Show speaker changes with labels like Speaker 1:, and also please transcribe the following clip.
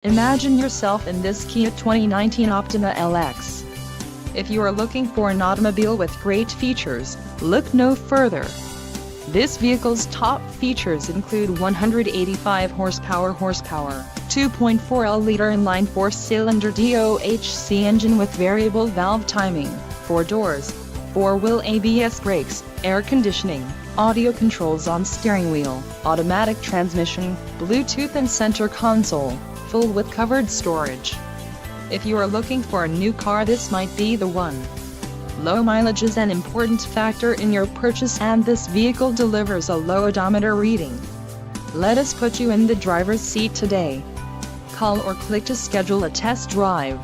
Speaker 1: Imagine yourself in this Kia 2019 Optima LX. If you are looking for an automobile with great features, look no further. This vehicle's top features include 185 horsepower, 2.4L inline 4-cylinder DOHC engine with variable valve timing, 4 doors, 4-wheel ABS brakes, air conditioning, audio controls on steering wheel, automatic transmission, Bluetooth and center console, full with covered storage. If you are looking for a new car, this might be the one. Low mileage is an important factor in your purchase, and this vehicle delivers a low odometer reading. Let us put you in the driver's seat today. Call or click to schedule a test drive.